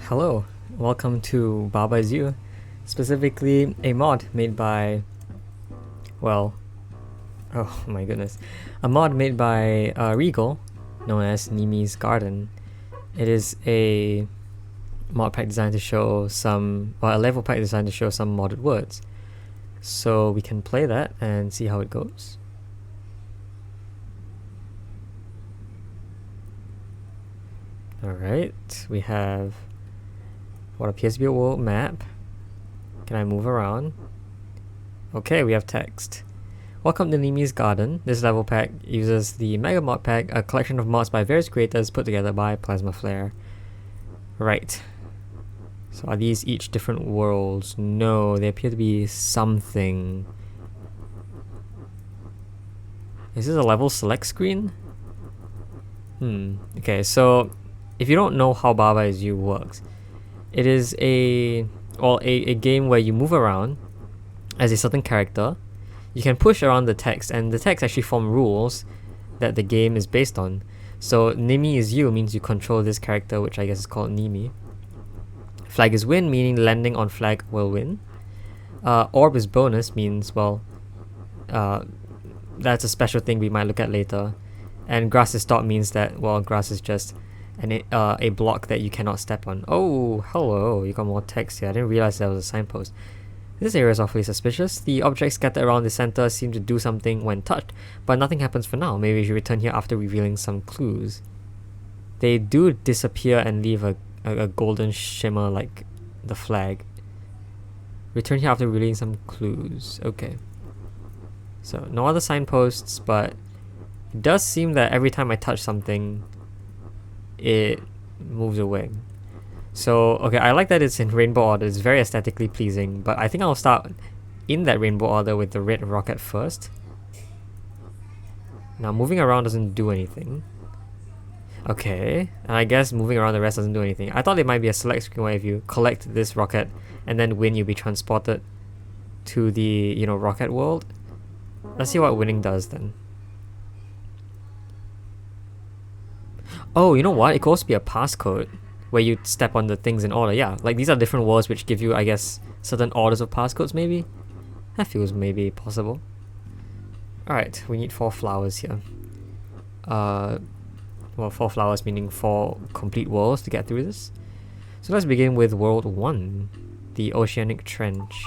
Hello, welcome to Baba Is You, specifically a mod made by, well, oh my goodness, a mod made by Regal, known as Nimi's Garden. It is a mod pack designed to show a level pack designed to show some modded words. So we can play that and see how it goes. Alright, we have what appears to be a world map. Can I move around? Okay, we have text. Welcome to Nimi's Garden. This level pack uses the Mega Mod Pack, a collection of mods by various creators put together by Plasma Flare. Right. So are these each different worlds? No, they appear to be something. Is this a level select screen? Okay, so if you don't know how Baba Is You works, it is a game where you move around as a certain character. You can push around the text, and the text actually form rules that the game is based on. So Nimi is you means you control this character, which I guess is called Nimi. Flag is win, meaning landing on flag will win. Orb is bonus, means, well, that's a special thing we might look at later. And grass is stop means that, well, grass is just a block that you cannot step on. Oh, hello, you got more text here. I didn't realize there was a signpost. This area is awfully suspicious. The objects scattered around the center seem to do something when touched, but nothing happens for now. Maybe we should return here after revealing some clues. They do disappear and leave a golden shimmer like the flag. Return here after revealing some clues. Okay. So, no other signposts, but it does seem that every time I touch something, it moves away. So, okay, I like that it's in rainbow order. It's very aesthetically pleasing, but I think I'll start in that rainbow order with the red rocket first. Now, moving around doesn't do anything. Okay, and I guess moving around the rest doesn't do anything. I thought it might be a select screen where if you collect this rocket and then win, you'll be transported to the, rocket world. Let's see what winning does then. Oh, you know what? It could also be a passcode where you step on the things in order. Yeah, like these are different worlds which give you, I guess, certain orders of passcodes maybe? That feels maybe possible. Alright, we need 4 flowers here. Well, 4 flowers meaning 4 complete worlds to get through this. So let's begin with World 1, the Oceanic Trench.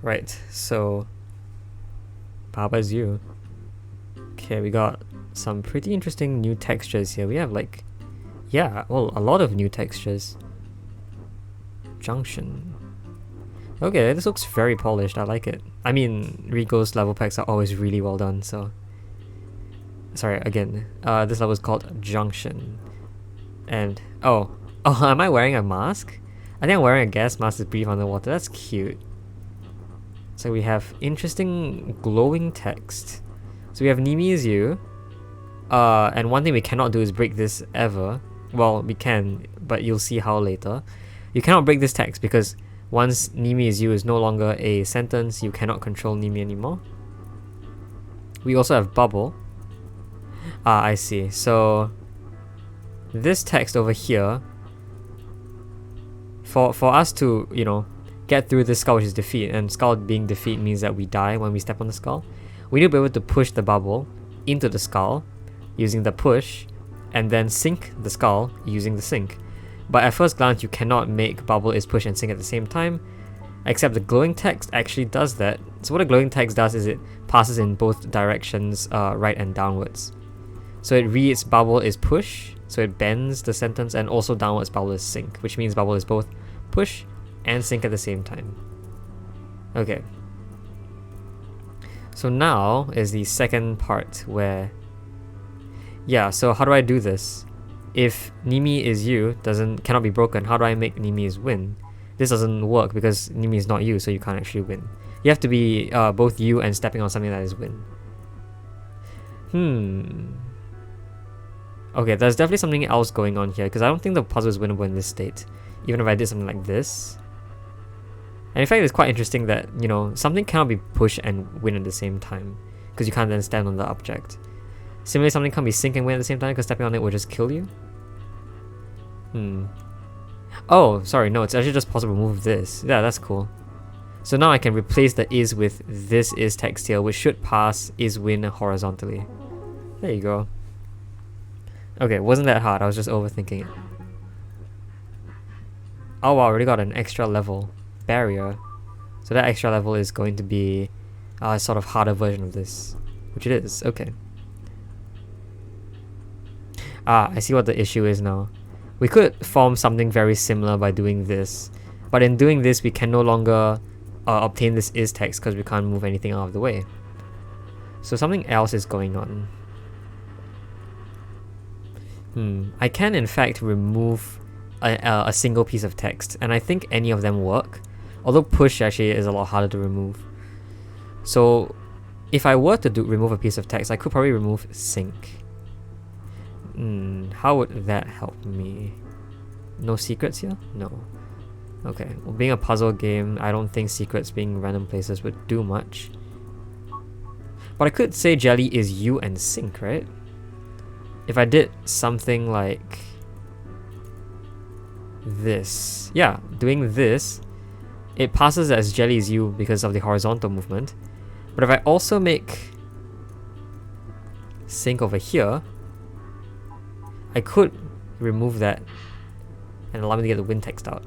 Right, so Baba Is You. Okay, we got some pretty interesting new textures here. We have a lot of new textures. Junction. Okay, this looks very polished. I like it. I mean, Regal's level packs are always really well done, so... Sorry, again. This level is called Junction. And... Oh, am I wearing a mask? I think I'm wearing a gas mask to breathe underwater. That's cute. So we have interesting glowing text. So we have Nimi is you. And one thing we cannot do is break this ever. Well, we can, but you'll see how later. You cannot break this text because once Nimi is you is no longer a sentence, you cannot control Nimi anymore. We also have bubble. I see. So this text over here, for us to, get through this skull, which is defeat, and skull being defeat means that we die when we step on the skull, we need to be able to push the bubble into the skull using the push, and then sink the skull using the sink. But at first glance, you cannot make bubble is push and sink at the same time, except the glowing text actually does that. So what a glowing text does is it passes in both directions, right and downwards. So it reads bubble is push, so it bends the sentence, and also downwards bubble is sink, which means bubble is both push and sink at the same time. Okay. So now is the second part where... Yeah, so how do I do this? If Nimi is you cannot be broken, how do I make Nimi is win? This doesn't work because Nimi is not you, so you can't actually win. You have to be both you and stepping on something that is win. Okay, there's definitely something else going on here, because I don't think the puzzle is winnable in this state, even if I did something like this. And in fact, it's quite interesting that, something cannot be pushed and win at the same time, because you can't then stand on the object. Similarly, something can't be sink and win at the same time, because stepping on it will just kill you. Oh, sorry, no, it's actually just possible to move this. Yeah, that's cool. So now I can replace the is with this is text here, which should pass is win horizontally. There you go. Okay, wasn't that hard, I was just overthinking it. Oh wow, I already got an extra level. Barrier. So that extra level is going to be a sort of harder version of this. Which it is, okay. Ah, I see what the issue is now. We could form something very similar by doing this. But in doing this, we can no longer obtain this is text because we can't move anything out of the way. So something else is going on. I can in fact remove a single piece of text, and I think any of them work. Although push actually is a lot harder to remove. So if I were to remove a piece of text, I could probably remove sink. How would that help me? No secrets here? No. Okay, well, being a puzzle game, I don't think secrets being random places would do much. But I could say jelly is you and sink, right? If I did something like this. Yeah, doing this, it passes as jelly is you because of the horizontal movement. But if I also make sink over here, I could remove that and allow me to get the win text out.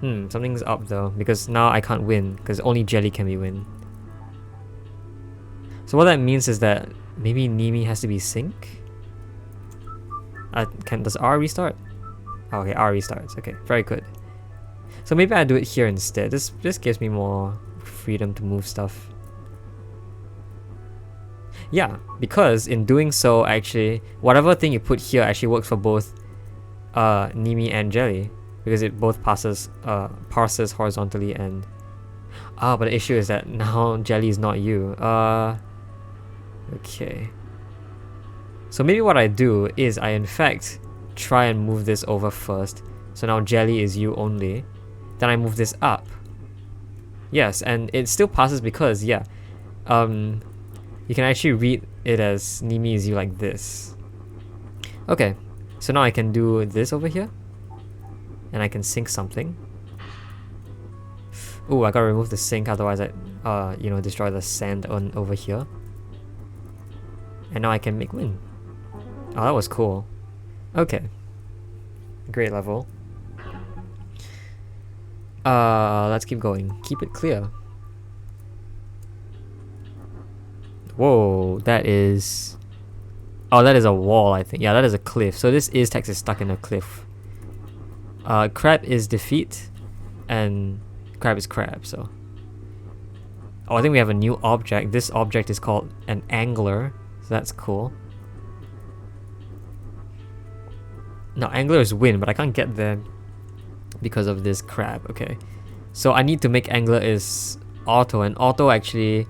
Something's up though, because now I can't win, because only jelly can be win. So what that means is that maybe Nimi has to be sink? Does R restart? Oh, okay, R restarts. Okay, very good. So maybe I do it here instead. This gives me more freedom to move stuff. Yeah, because in doing so, actually, whatever thing you put here actually works for both Nimi and jelly, because it both parses horizontally and... but the issue is that now jelly is not you. Okay. So maybe what I do is I in fact try and move this over first. So now jelly is you only. Then I move this up. Yes, and it still passes because, yeah, you can actually read it as Nimi is you like this. Okay, so now I can do this over here. And I can sink something. Ooh, I gotta remove the sink, otherwise I, destroy the sand over here. And now I can make win. Oh, that was cool. Okay. Great level. Let's keep going. Keep it clear. Whoa, that is... Oh, that is a wall, I think. Yeah, that is a cliff. So this is text is stuck in a cliff. Crab is defeat, and crab is crab, so... Oh, I think we have a new object. This object is called an angler, so that's cool. Now, angler is win, but I can't get there because of this crab, okay. So I need to make angler is auto, and auto actually,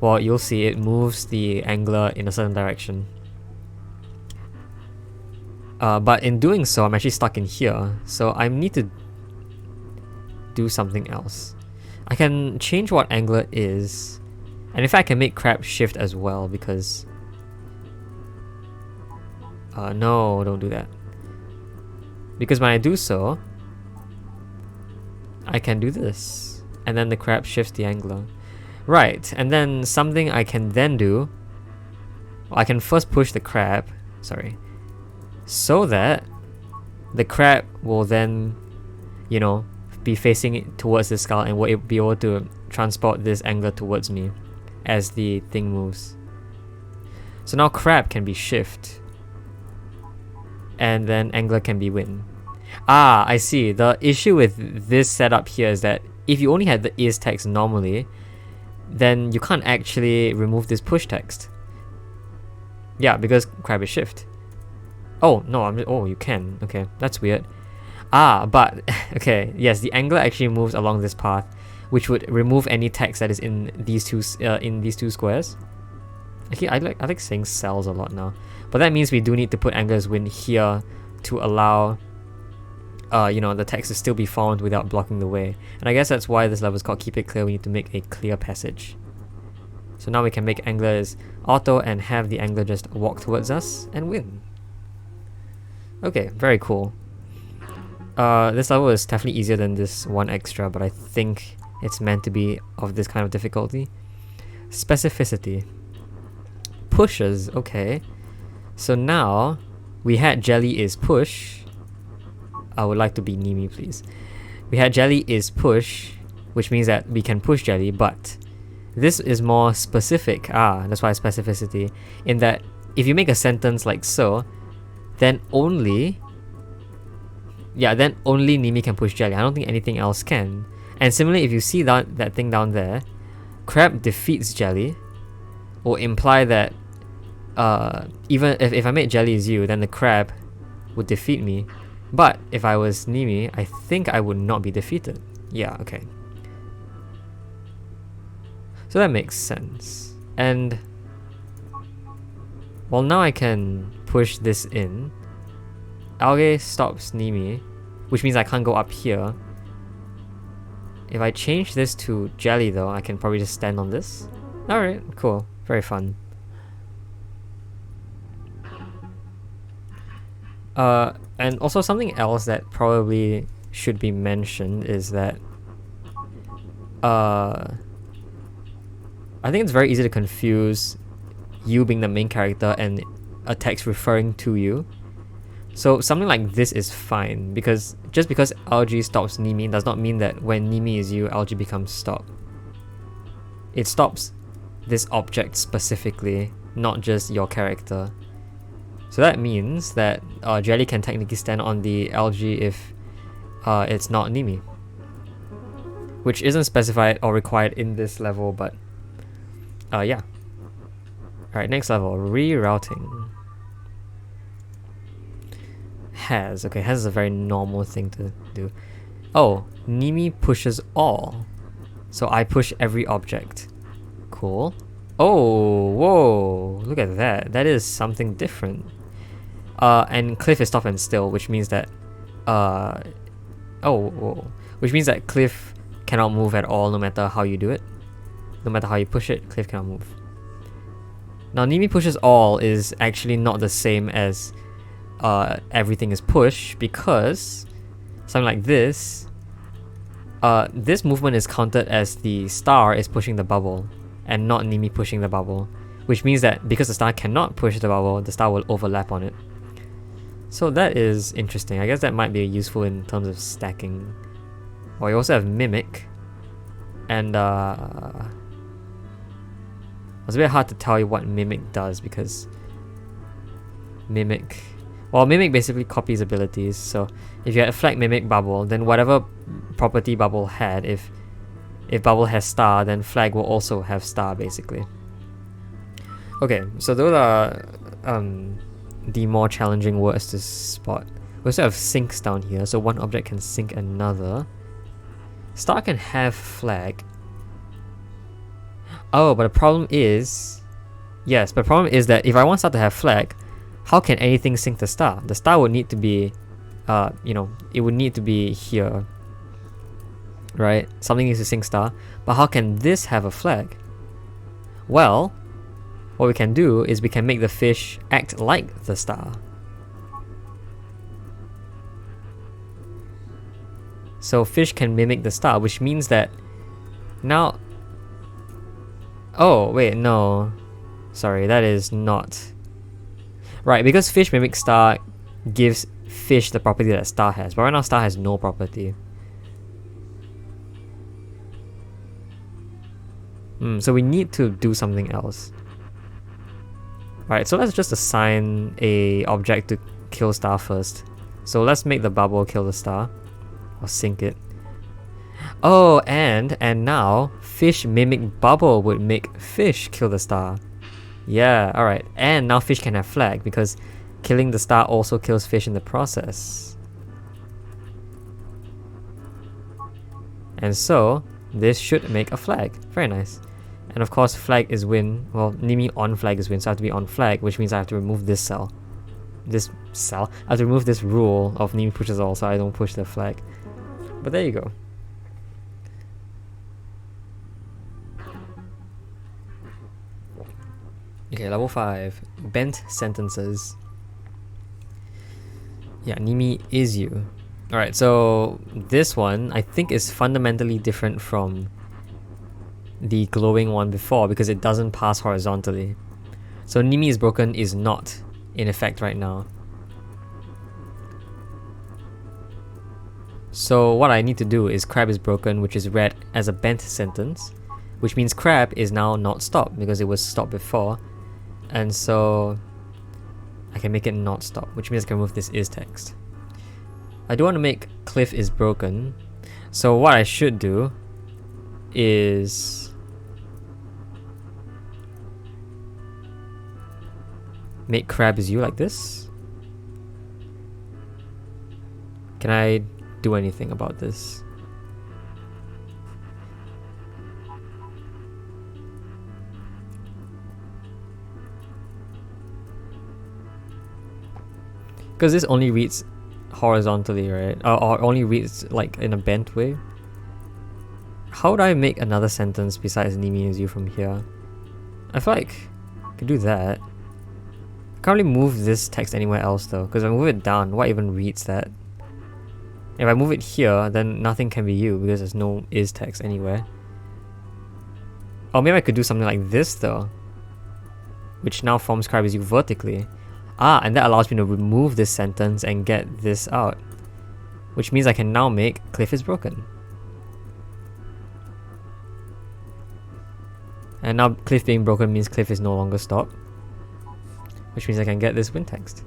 well, you'll see it moves the angler in a certain direction. But in doing so, I'm actually stuck in here, so I need to do something else. I can change what angler is, and in fact I can make crab shift as well, because... no, don't do that. Because when I do so, I can do this, and then the crab shifts the angler. Right, and then something I can then do, I can first push the crab, so that the crab will then, be facing it towards the skull and will be able to transport this angler towards me as the thing moves. So now crab can be shift, and then angler can be win. Ah, I see. The issue with this setup here is that if you only had the is text normally, then you can't actually remove this push text. Yeah, because crab is shift. Oh, no, oh, you can. Okay, that's weird. But, okay, yes, the angler actually moves along this path, which would remove any text that is in these two squares. Actually, I like saying cells a lot now. But that means we do need to put angler's win here to allow, the text to still be found without blocking the way. And I guess that's why this level is called Keep It Clear. We need to make a clear passage. So now we can make angler's auto and have the angler just walk towards us and win. Okay, very cool. This level is definitely easier than this one extra, but I think it's meant to be of this kind of difficulty. Specificity. Pushes, okay. So now, we had jelly is push. I would like to be Nimi, please. We had jelly is push, which means that we can push jelly, but this is more specific. That's why specificity. In that, if you make a sentence like so, then only Nimi can push jelly. I don't think anything else can. And similarly, if you see that thing down there, crab defeats jelly, will imply that even if I made jelly as you, then the crab would defeat me. But if I was Nimi, I think I would not be defeated. Yeah, okay. So that makes sense. And well, now I can push this in. Algae stops Nimi, which means I can't go up here. If I change this to jelly though, I can probably just stand on this. Alright, cool. Very fun. And also something else that probably should be mentioned is that I think it's very easy to confuse you being the main character and a text referring to you. So something like this is fine, because just because algae stops Nimi does not mean that when Nimi is you, algae becomes stop. It stops this object specifically, not just your character. So that means that jelly can technically stand on the algae if it's not Nimi, which isn't specified or required in this level, but yeah. Alright, next level, rerouting. Has is a very normal thing to do. Oh, Nimi pushes all, so I push every object. Cool. Oh, whoa, look at that. That is something different. And Cliff is stop and still, which means that which means that Cliff cannot move at all no matter how you do it. No matter how you push it, Cliff cannot move. Now Nimi pushes all is actually not the same as everything is push, because something like this, this movement is counted as the star is pushing the bubble and not Nimi pushing the bubble, which means that because the star cannot push the bubble, the star will overlap on it. So that is interesting. I guess that might be useful in terms of stacking. Or you also have mimic, and it's a bit hard to tell you what mimic does, because mimic basically copies abilities. So if you had a flag mimic bubble, then whatever property bubble had, if bubble has star, then flag will also have star basically. Okay, so those are the more challenging words to spot. We also have sinks down here, so one object can sink another. Star can have flag. Oh, but the problem is, yes, but the problem is that if I want star to have flag, how can anything sink the star? The star would need to be, it would need to be here, right? Something needs to sink star, but how can this have a flag? Well, what we can do is we can make the fish act like the star. So fish can mimic the star, which means that now... Oh, wait, no. Sorry, that is not... Right, because fish mimic star gives fish the property that star has, but right now star has no property. So we need to do something else. Right, so let's just assign a object to kill star first. So let's make the bubble kill the star, or sink it. Oh, and now fish mimic bubble would make fish kill the star. Yeah, alright. And now fish can have flag, because killing the star also kills fish in the process. And so, this should make a flag. Very nice. And of course, flag is win. Well, Nimi on flag is win, so I have to be on flag, which means I have to remove this cell. I have to remove this rule of Nimi pushes all, so I don't push the flag. But there you go. Okay, level 5. Bent sentences. Yeah, Nimi is you. Alright, so this one I think is fundamentally different from the glowing one before because it doesn't pass horizontally. So Nimi is broken is not in effect right now. So what I need to do is crab is broken, which is read as a bent sentence, which means crab is now not stopped because it was stopped before. And so I can make it not stop, which means I can remove this is text. I do want to make cliff is broken. So what I should do is make crab is you like this. Can I do anything about this? Because this only reads horizontally, right? Or only reads like in a bent way. How would I make another sentence besides Nimi is you from here? I feel like I could do that. I can't really move this text anywhere else though, because if I move it down, what even reads that? If I move it here, then nothing can be you because there's no is text anywhere. Or maybe I could do something like this though, which now forms crab is you vertically. Ah, and that allows me to remove this sentence and get this out, which means I can now make cliff is broken. And now cliff being broken means cliff is no longer stopped, which means I can get this win text.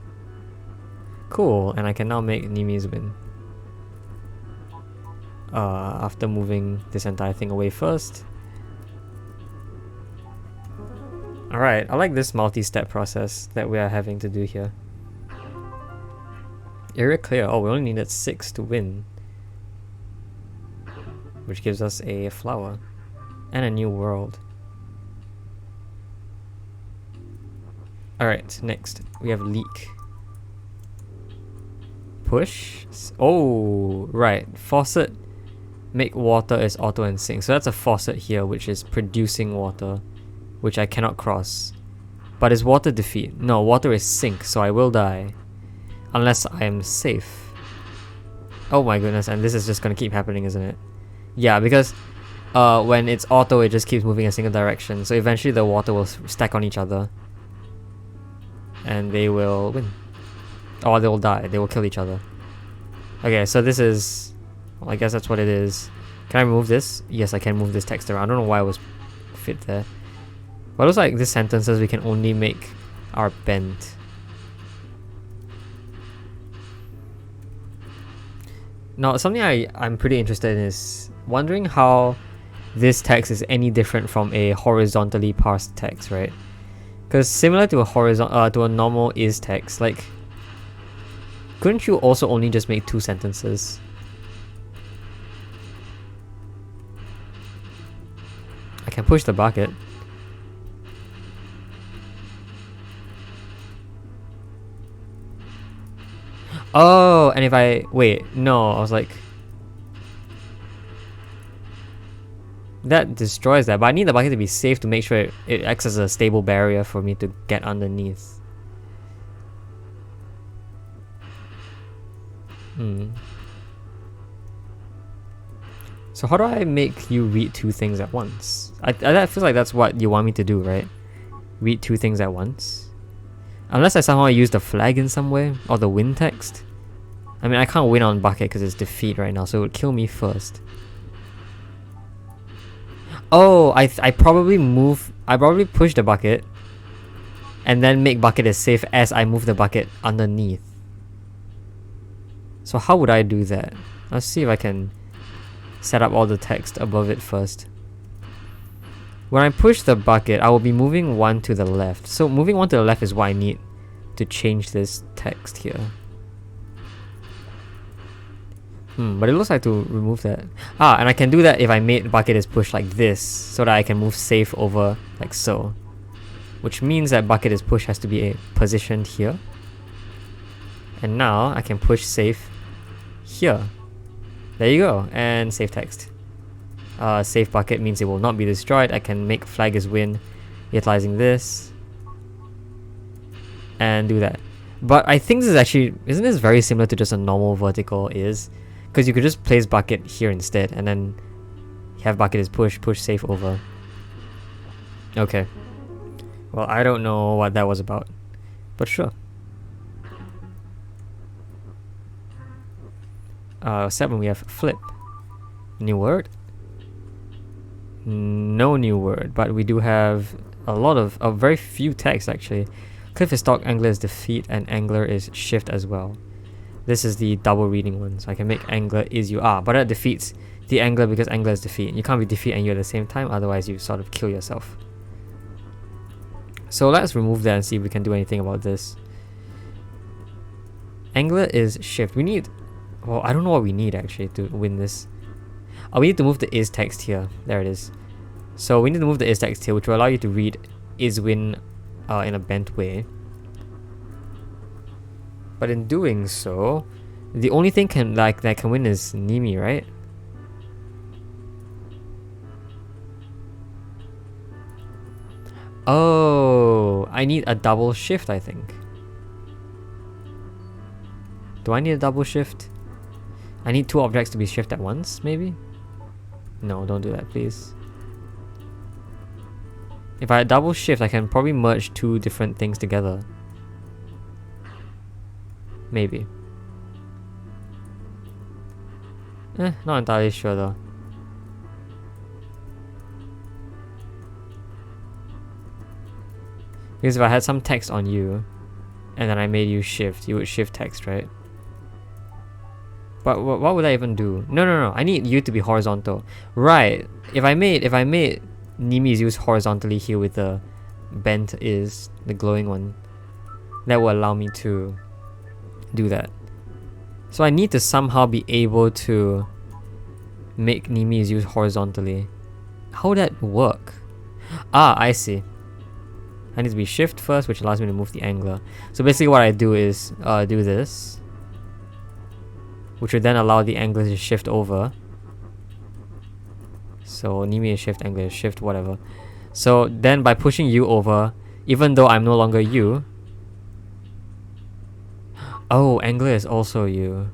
Cool, and I can now make Nimi's win. After moving this entire thing away first. Alright, I like this multi-step process that we are having to do here. Area clear. Oh, we only needed 6 to win, which gives us a flower and a new world. Alright, next we have leak. Push. Oh, right. Faucet. Make water is auto and sink. So that's a faucet here, which is producing water, which I cannot cross. But is water defeat? No, water is sink, so I will die. Unless I am safe. Oh my goodness, and this is just gonna keep happening, isn't it? Yeah, because when it's auto, it just keeps moving in a single direction. So eventually the water will stack on each other. And they will win. Or they will die, they will kill each other. Okay, so this is... Well, I guess that's what it is. Can I remove this? Yes, I can move this text around. I don't know why it was fit there. But it looks like this sentence says we can only make our bent. Now, something I'm pretty interested in is wondering how this text is any different from a horizontally parsed text, right? Because similar to a to a normal is text, like, couldn't you also only just make 2 sentences? I can push the bucket. Oh, and if I... Wait, no, I was like... That destroys that, but I need the bucket to be safe to make sure it acts as a stable barrier for me to get underneath. So how do I make you read 2 things at once? I feels like that's what you want me to do, right? Read 2 things at once? Unless I somehow use the flag in some way, or the win text. I mean, I can't win on bucket because it's defeat right now, so it would kill me first. Oh, I probably push the bucket, and then make bucket as safe as I move the bucket underneath. So how would I do that? Let's see if I can set up all the text above it first. When I push the bucket, I will be moving 1 to the left. So moving 1 to the left is what I need to change this text here. But it looks like to remove that. Ah, and I can do that if I made bucket is pushed like this, so that I can move safe over like so. Which means that bucket is push has to be positioned here. And now I can push safe here. There you go, and save text. Save bucket means it will not be destroyed. I can make flag is win utilizing this. And do that. But I think this is actually, isn't this very similar to just a normal vertical is? Because you could just place bucket here instead, and then have bucket is push safe over. Okay. Well, I don't know what that was about, but sure. 7, we have flip. New word? No new word, but we do have a very few text actually. Cliff is stalk, angler is defeat, and angler is shift as well. This is the double reading one, so I can make angler is you are, but that defeats the angler because angler is defeat. You can't be defeat and you at the same time, otherwise you sort of kill yourself. So let's remove that and see if we can do anything about this. Angler is shift. We need, well, I don't know what we need actually to win this. We need to move the is text here. There it is. So we need to move the is text here, which will allow you to read is win in a bent way. But in doing so, the only thing that can win is Nimi, right? Oh, I need a double shift, I think. Do I need a double shift? I need 2 objects to be shift at once, maybe? No, don't do that, please. If I double shift, I can probably merge 2 different things together. Maybe. Not entirely sure though. Because if I had some text on you, and then I made you shift, you would shift text, right? But what would I even do? No. I need you to be horizontal. Right. If I made Nimi's use horizontally here with the bent is, the glowing one, that will allow me to do that. So I need to somehow be able to make Nimi's use horizontally. How would that work? Ah, I see. I need to be shift first, which allows me to move the angler. So basically what I do is do this, which would then allow the angler to shift over. So Nimi is shift, angler is shift, whatever. So then by pushing you over, even though I'm no longer you... Oh, angler is also you.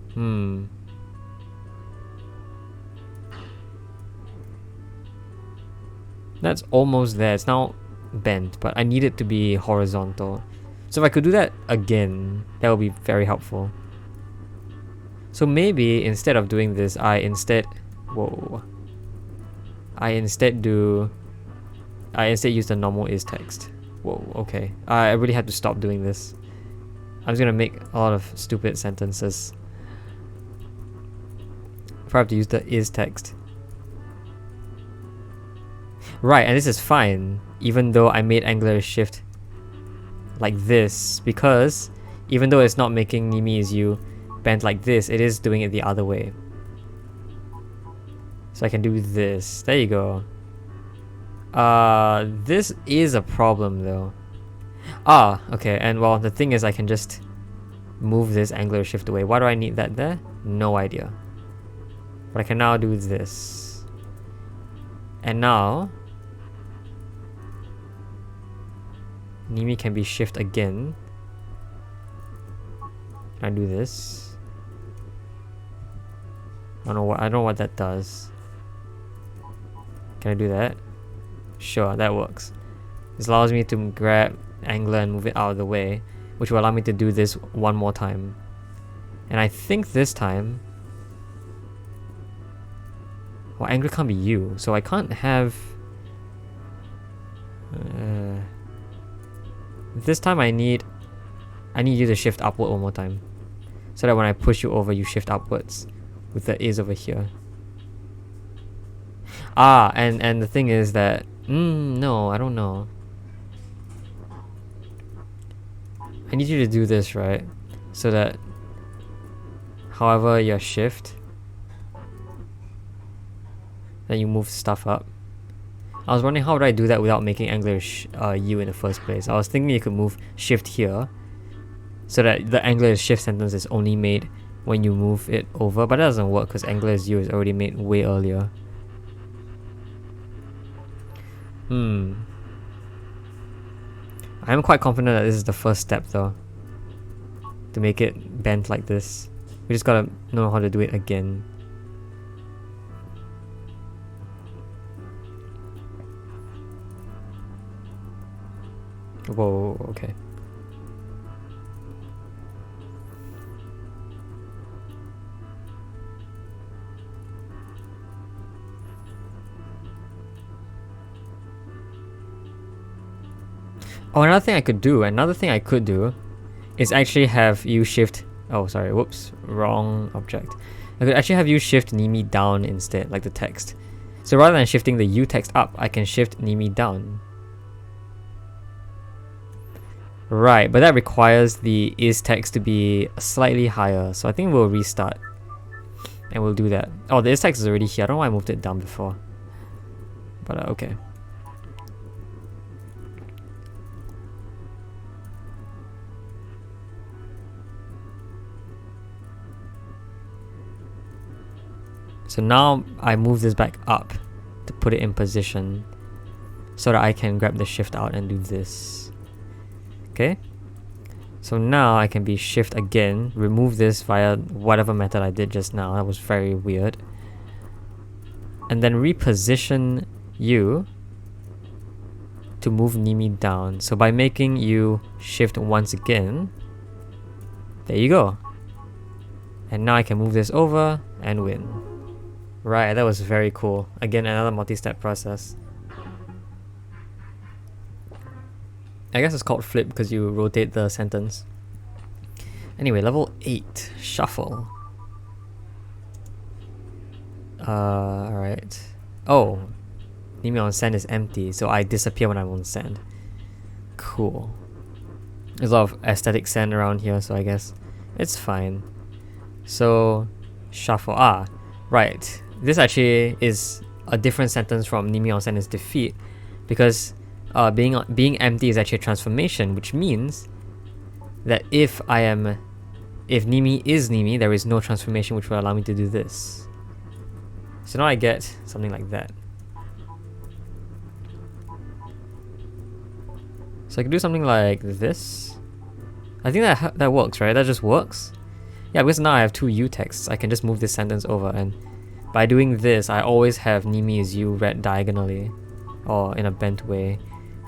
That's almost there. It's now bent, but I need it to be horizontal. So if I could do that again, that would be very helpful. So maybe instead of doing this, I instead use the normal is text. Whoa, okay. I really had to stop doing this. I'm just gonna make a lot of stupid sentences if I have to use the is text. Right, and this is fine, even though I made angler shift like this, because even though it's not making Nimi is you bent like this, it is doing it the other way. So I can do this. There you go. This is a problem though. Ah, okay, and well, the thing is I can just move this angler shift away. Why do I need that there? No idea. But I can now do this. And now Nimi can be shift again. Can I do this? I don't know what that does. Can I do that? Sure, that works. This allows me to grab angler and move it out of the way, which will allow me to do this one more time. And I think this time, well, angler can't be you, so I can't have... this time I need you to shift upward one more time, so that when I push you over, you shift upwards with the is over here. Ah, and the thing is that no, I don't know. I need you to do this, right? So that however your shift, then you move stuff up. I was wondering how would I do that without making angler you in the first place. I was thinking you could move shift here, so that the angler is shift sentence is only made when you move it over, but that doesn't work because angler is you is already made way earlier. I'm quite confident that this is the first step though. to make it bent like this. We just gotta know how to do it again. Whoa, okay. Oh, another thing I could do is actually have you shift, oh sorry, whoops, wrong object. I could actually have you shift Nimi down instead, like the text. So rather than shifting the U text up, I can shift Nimi down. Right, but that requires the is text to be slightly higher, so I think we'll restart. And we'll do that. Oh, the is text is already here, I don't know why I moved it down before. But okay. So now I move this back up to put it in position so that I can grab the shift out and do this. Okay? So now I can be shift again, remove this via whatever method I did just now. That was very weird. And then reposition you to move Nimi down. So by making you shift once again, there you go. And now I can move this over and win. Right, that was very cool. Again, another multi-step process. I guess it's called flip because you rotate the sentence. Anyway, level 8, shuffle. Alright. Oh, Nimi on sand is empty, so I disappear when I'm on sand. Cool. There's a lot of aesthetic sand around here, so I guess it's fine. So, shuffle. Ah, right. This actually is a different sentence from Nimi on sand is defeat, because being empty is actually a transformation, which means that if Nimi is Nimi, there is no transformation which will allow me to do this. So now I get something like that. So I can do something like this. I think that works, right? That just works. Yeah, because now I have two U texts. I can just move this sentence over, and by doing this, I always have Nimi is you read diagonally, or in a bent way.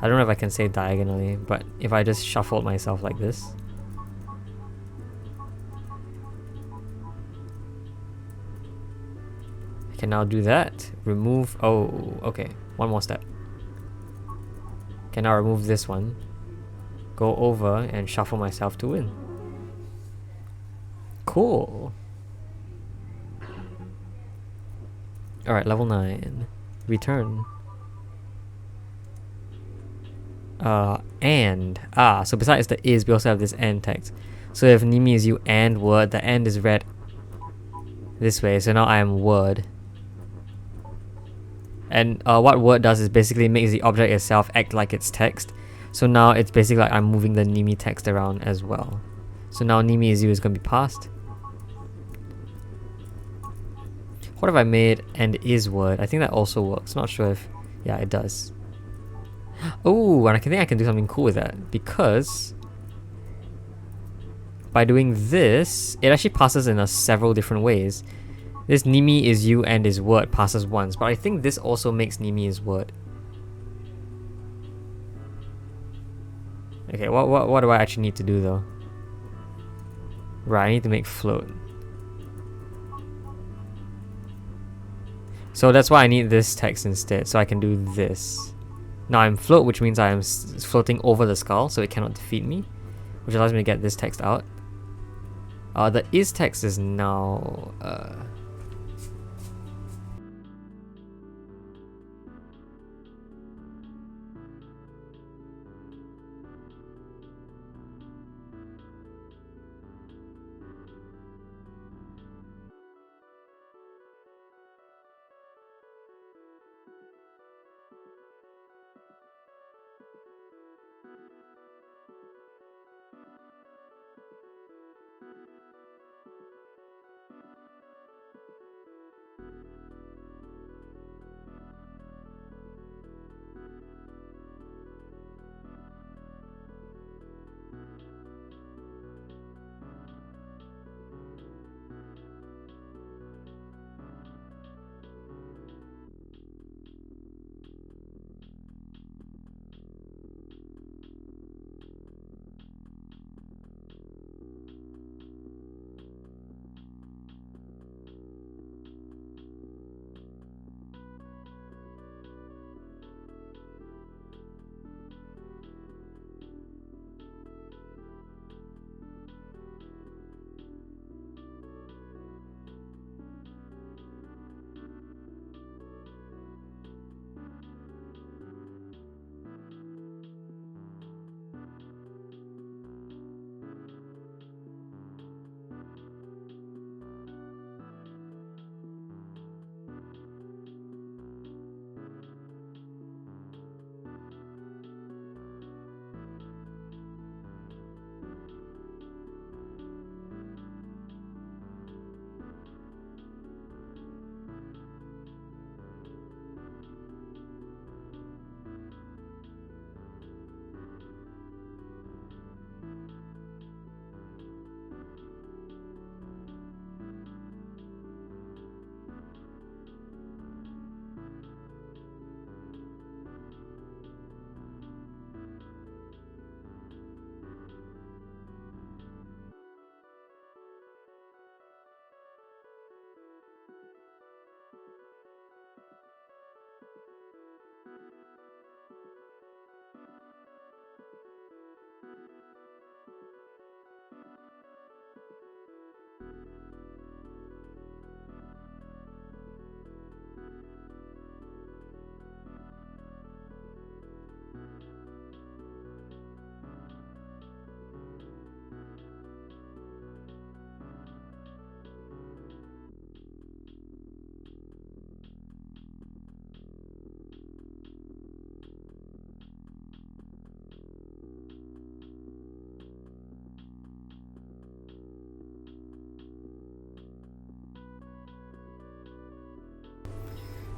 I don't know if I can say diagonally, but if I just shuffled myself like this. I can now do that. Remove, oh, okay, one more step. Can now remove this one, go over and shuffle myself to win. Cool. Alright, level 9. Return. So besides the is, we also have this and text. So if Nimi is you and word, the and is read this way. So now I am word. And what word does is basically makes the object itself act like it's text. So now it's basically like I'm moving the Nimi text around as well. So now Nimi is you is going to be passed. What if I made and is word? I think that also works. Not sure if... Yeah, it does. Oh, and I think I can do something cool with that. Because by doing this, it actually passes in several different ways. This Nimi is you and is word passes once. But I think this also makes Nimi is word. Okay, what do I actually need to do though? Right, I need to make float. So that's why I need this text instead, so I can do this. Now I'm float, which means I am floating over the skull, so it cannot defeat me, which allows me to get this text out. The is text is now...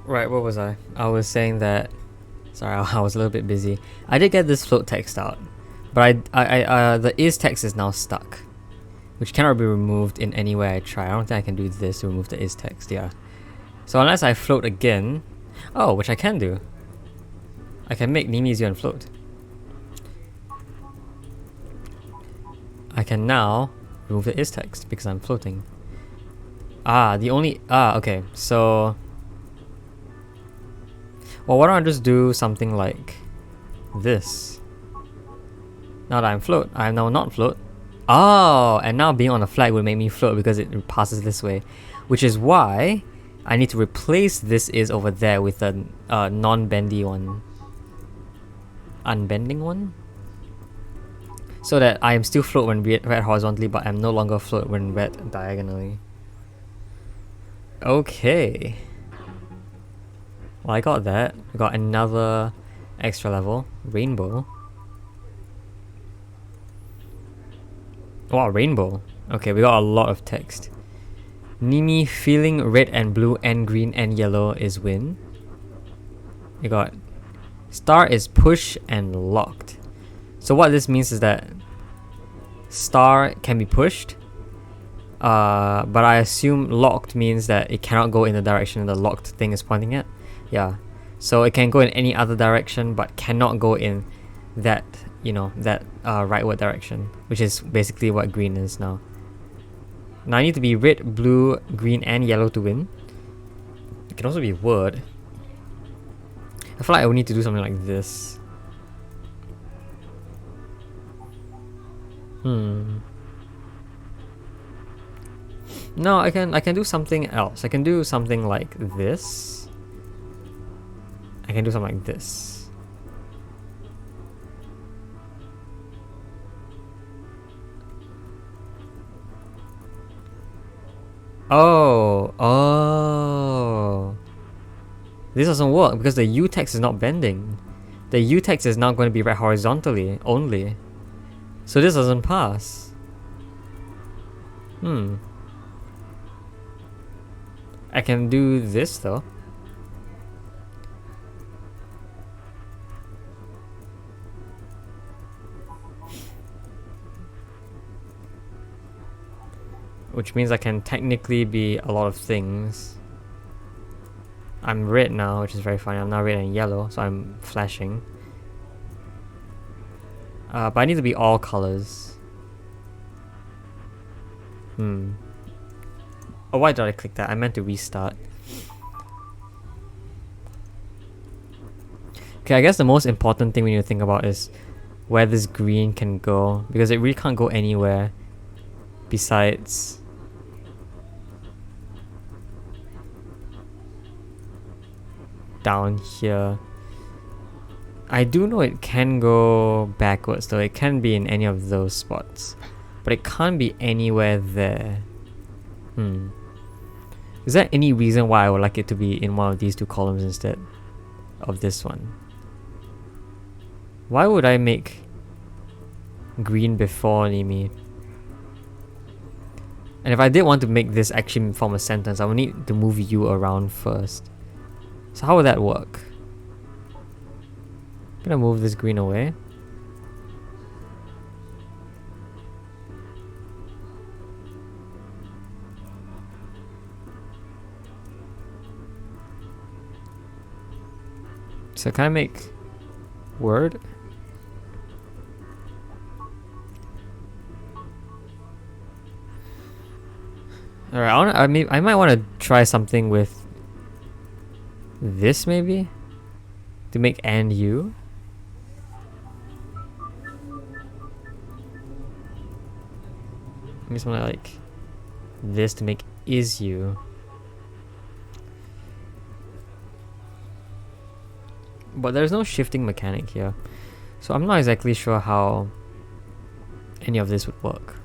Right, what was I? I was saying that. Sorry, I was a little bit busy. I did get this float text out, but the is text is now stuck, which cannot be removed in any way I try. I don't think I can do this to remove the is text. Yeah. So unless I float again, oh, which I can do. I can make Nimi easier and float. I can now remove the is text because I'm floating. Okay, so... Well, why don't I just do something like this? Now that I'm float, I am now not float. Oh, and now being on a flag would make me float because it passes this way. Which is why I need to replace this is over there with a non-bendy one. Unbending one? So that I am still float when read horizontally, but I'm no longer float when read diagonally. Okay. Well, I got that. I got another extra level. Rainbow. Wow, rainbow. Okay, we got a lot of text. Nimi feeling red and blue and green and yellow is win. We got star is push and locked. So what this means is that star can be pushed, but I assume locked means that it cannot go in the direction the locked thing is pointing at. Yeah, so it can go in any other direction but cannot go in that, that rightward direction, which is basically what green is now. Now I need to be red, blue, green and yellow to win. It can also be word. I feel like I would need to do something like this. No, I can do something else. I can do something like this. I can do something like this. Oh. This doesn't work because the U text is not bending. The U text is now going to be read horizontally only. So this doesn't pass. I can do this though. Which means I can technically be a lot of things. I'm red now, which is very funny. I'm now red and yellow, so I'm flashing. But I need to be all colors. Oh, why did I click that? I meant to restart. Okay, I guess the most important thing we need to think about is where this green can go, because it really can't go anywhere besides down here. I do know it can go backwards though. It can be in any of those spots, but it can't be anywhere there. Is there any reason why I would like it to be in one of these two columns instead of this one? Why would I make green before Nimi? And if I did want to make this actually form a sentence, I would need to move you around first. So how would that work? I'm gonna move this green away. So can I make word? Alright, I might want to try something with this maybe? To make and you? Maybe something like this to make is you. But there's no shifting mechanic here, so I'm not exactly sure how any of this would work.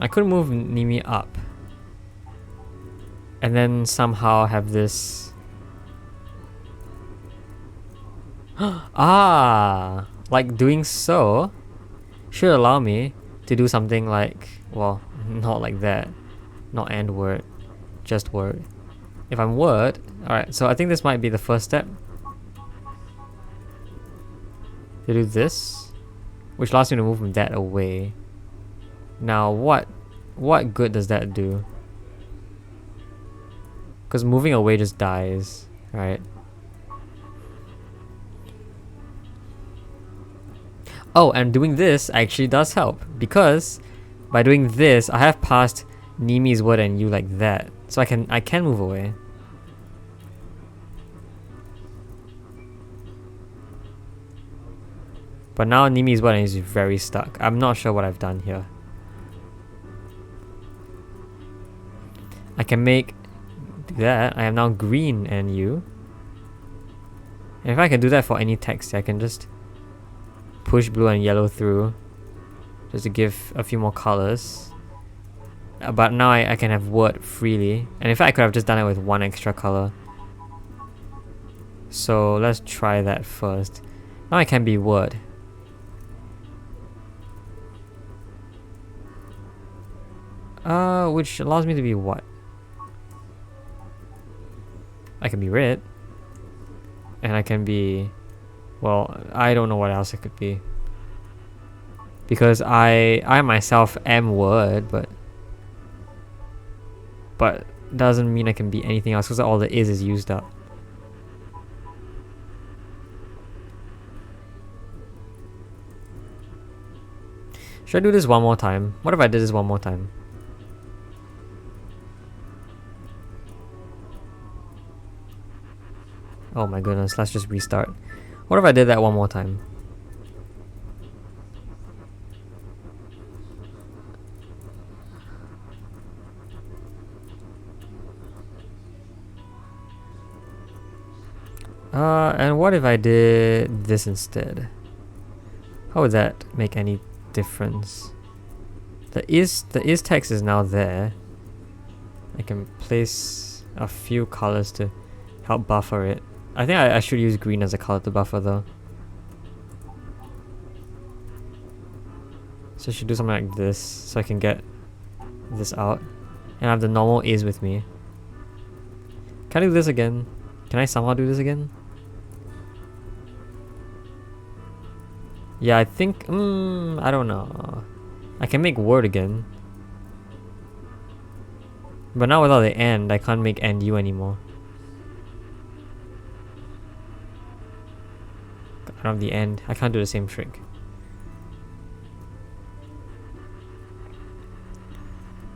I could move Nimi up and then somehow have this Ah, like doing so should allow me to do something like, well, not like that. Not and word, just word. If I'm word, alright, so I think this might be the first step. To do this, which allows me to move that away. Now what good does that do? Because moving away just dies, right? Oh, and doing this actually does help, because by doing this, I have passed Nimi's word and you like that, so I can move away. But now Nimi's word is very stuck. I'm not sure what I've done here. I can make that. I am now green and you. And if I can do that for any text, I can just push blue and yellow through just to give a few more colors. But now I can have word freely. And in fact, I could have just done it with one extra color. So let's try that first. Now I can be word. Which allows me to be what? I can be red. And I can be... Well, I don't know what else it could be. Because I myself am word, but doesn't mean I can be anything else because all the is used up. Should I do this one more time? What if I did this one more time? Oh my goodness, let's just restart. What if I did that one more time? And what if I did this instead? How would that make any difference? The is text is now there. I can place a few colors to help buffer it. I think I should use green as a color to buffer though. So I should do something like this so I can get this out. And I have the normal is with me. Can I do this again? Can I somehow do this again? Yeah, I think, I don't know. I can make word again. But now without the and, I can't make and you anymore. I don't have the end. I can't do the same trick.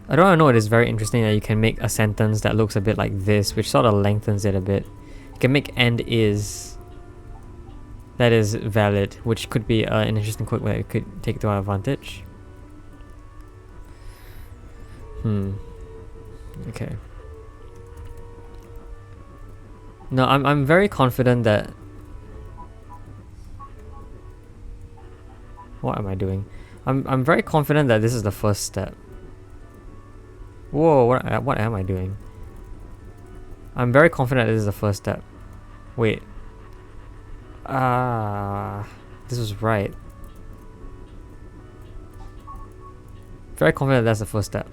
I don't know, it is very interesting that you can make a sentence that looks a bit like this, which sort of lengthens it a bit. You can make and is. That is valid, which could be an interesting quick way we could take to our advantage. Okay. No, I'm very confident that... What am I doing? I'm very confident that this is the first step. Whoa, what am I doing? I'm very confident this is the first step. Wait. This was right. Very confident that's the first step.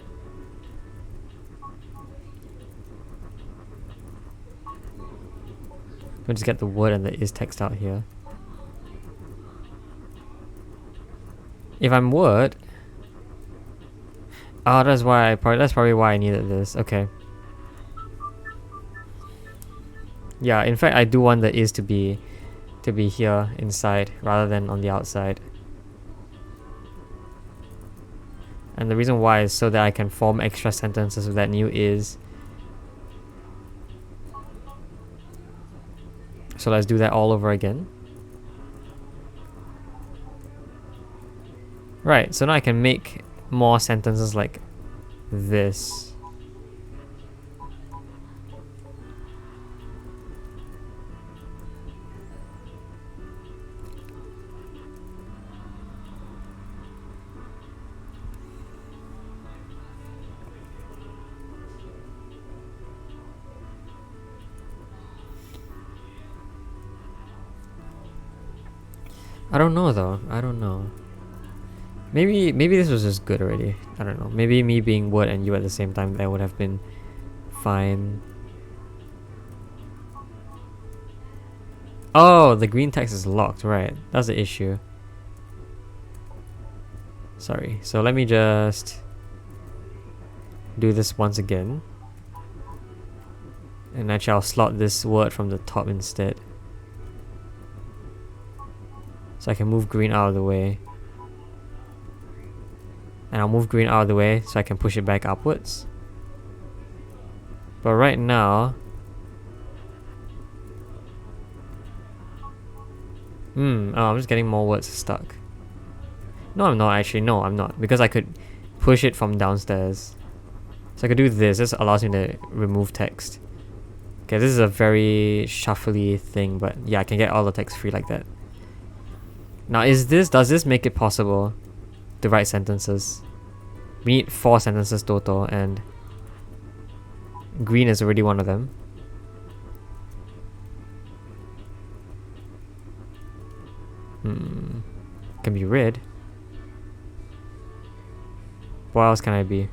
We'll just get the word and the is text out here. If I'm word... Oh, that's probably why I needed this. Okay. Yeah, in fact I do want the is to be here inside rather than on the outside. And the reason why is so that I can form extra sentences with that new is. So let's do that all over again. Right, so now I can make more sentences like this. I don't know though. I don't know. Maybe this was just good already. I don't know. Maybe me being wood and you at the same time, that would have been fine. Oh, the green text is locked, right? That's the issue. Sorry. So let me just do this once again. And actually I'll slot this word from the top instead. So I can move green out of the way. And I'll move green out of the way so I can push it back upwards. But right now... oh, I'm just getting more words stuck. No, I'm not actually. No, I'm not. Because I could push it from downstairs. So I could do this. This allows me to remove text. Okay, this is a very shuffly thing, but yeah, I can get all the text free like that. Now, does this make it possible to write sentences? We need 4 sentences total, and green is already one of them. Can be red. What else can I be?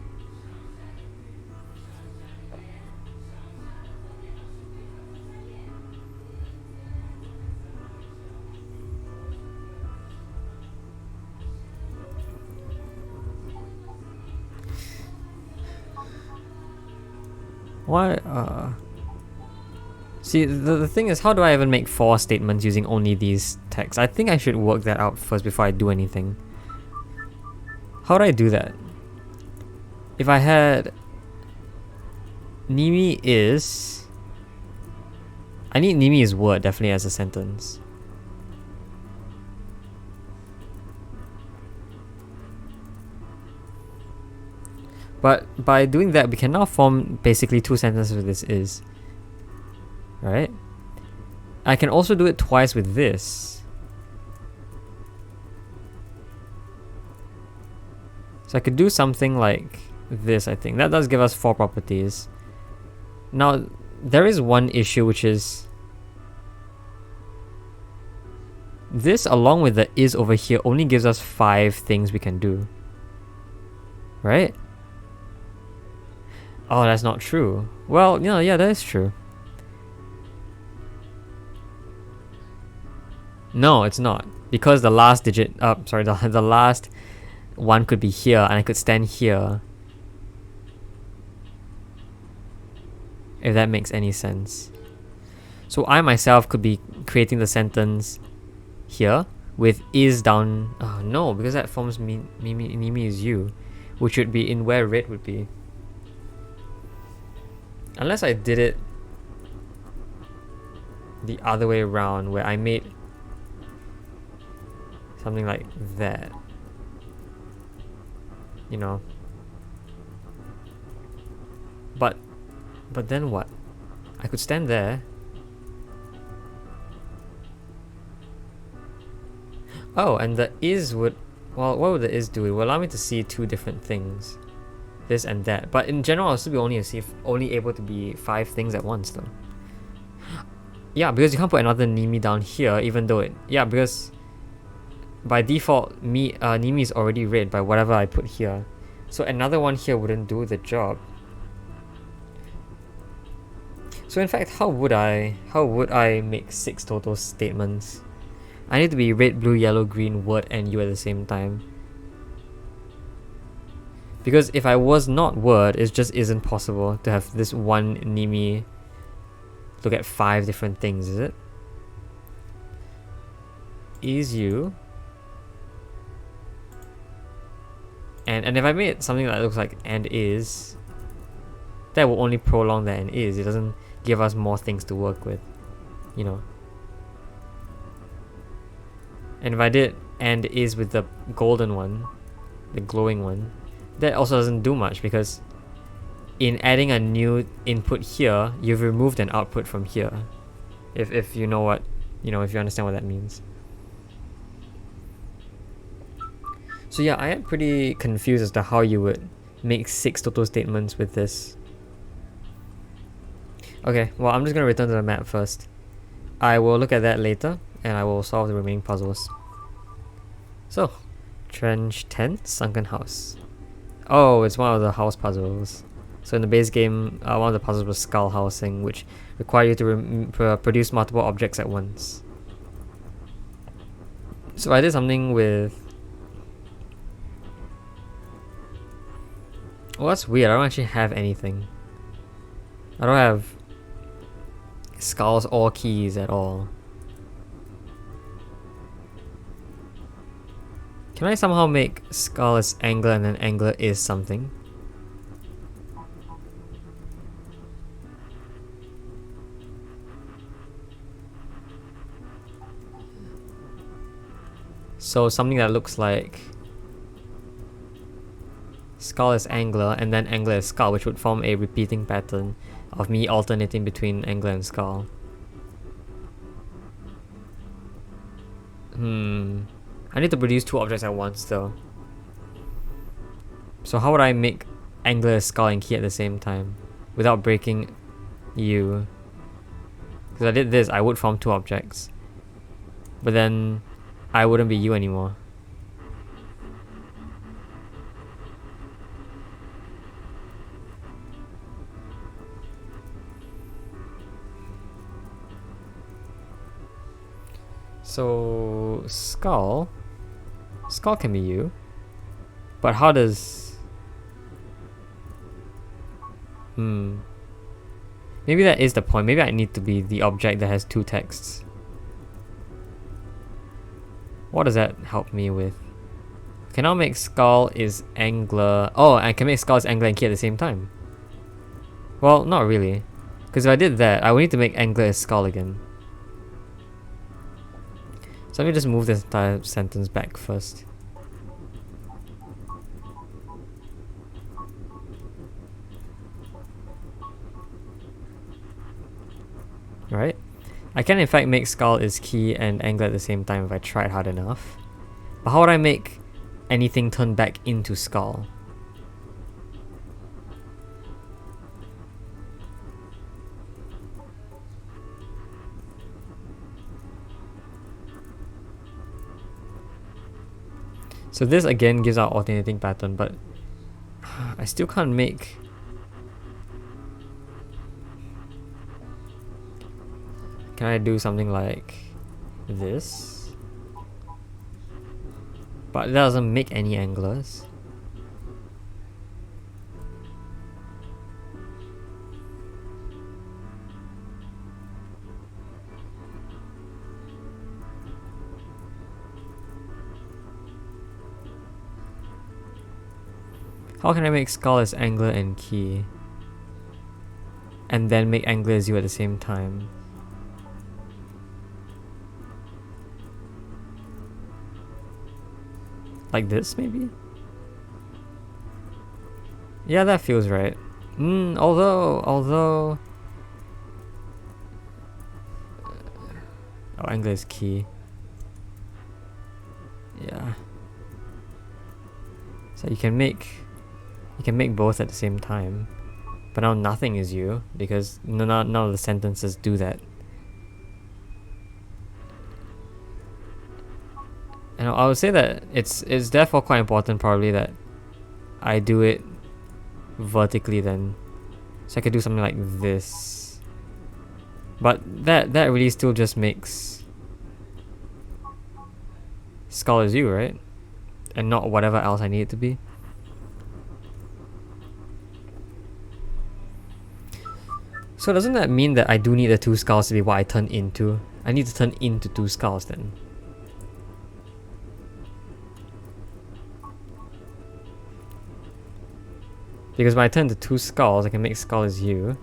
Why? See, the thing is, how do I even make 4 statements using only these texts? I think I should work that out first before I do anything. How do I do that? If I had... Nimi is... I need Nimi is word, definitely, as a sentence. But by doing that, we can now form basically 2 sentences with this is. Right? I can also do it twice with this. So I could do something like this, I think. That does give us 4 properties. Now, there is one issue, which is this, along with the is over here, only gives us 5 things we can do. Right? Oh, that's not true. Well, yeah, that is true. No, it's not. Because the last digit, the last one could be here, and I could stand here. If that makes any sense. So I myself could be creating the sentence here with is down. Oh no, because that forms Nimi is you, which would be in where red would be. Unless I did it the other way around, where I made something like that. You know. But then what? I could stand there. Oh, and the is would... Well, what would the is do? It will allow me to see 2 different things. This and that. But in general, I'll still be only able to be 5 things at once though. Yeah, because you can't put another Nimi down here, even though it... Yeah, because by default, Nimi is already red by whatever I put here. So another one here wouldn't do the job. So in fact, how would I make 6 total statements? I need to be red, blue, yellow, green, word, and you at the same time. Because if I was not word, it just isn't possible to have this one Nimi look at 5 different things, is it? Is you. And if I made something that looks like and is, that will only prolong the and is. It doesn't give us more things to work with, you know. And if I did and is with the golden one, the glowing one, that also doesn't do much, because in adding a new input here, you've removed an output from here. If you know what, if you understand what that means. So yeah, I am pretty confused as to how you would make 6 total statements with this. Okay, well, I'm just going to return to the map first. I will look at that later, and I will solve the remaining puzzles. So, Trench 10, Sunken House. Oh, it's one of the house puzzles. So in the base game, one of the puzzles was skull housing, which require you to produce multiple objects at once. So I did something with... Well, that's weird. I don't actually have anything. I don't have skulls or keys at all. Can I somehow make skull as angler and then angler is something? So something that looks like skull is angler and then angler is skull, which would form a repeating pattern of me alternating between angler and skull. I need to produce two objects at once though. So how would I make angler, skull and key at the same time without breaking you? Because I did this, I would form two objects. But then I wouldn't be you anymore. So skull can be you, but how does maybe that is the point. Maybe I need to be the object that has two texts. What does that help me with? Can I make skull is angler? Oh, I can make skull is angler and key at the same time. Well, not really, because if I did that, I would need to make angler as skull again. So let me just move this entire sentence back first. Right? I can in fact make skull is key and angler at the same time if I tried hard enough. But how would I make anything turn back into skull? So this again gives out alternating pattern, but I still can't make... Can I do something like this? But that doesn't make any anglers. How can I make skull as angler and key? And then make angler as you at the same time? Like this, maybe? Yeah, that feels right. Although... Oh, angler is key. Yeah. So you can make both at the same time. But now nothing is you, because none of the sentences do that. And I would say that it's therefore quite important probably that I do it vertically then. So I could do something like this. But that really still just makes skull as you, right? And not whatever else I need it to be. So doesn't that mean that I do need the two skulls to be what I turn into? I need to turn into two skulls then. Because when I turn into two skulls, I can make skull as you.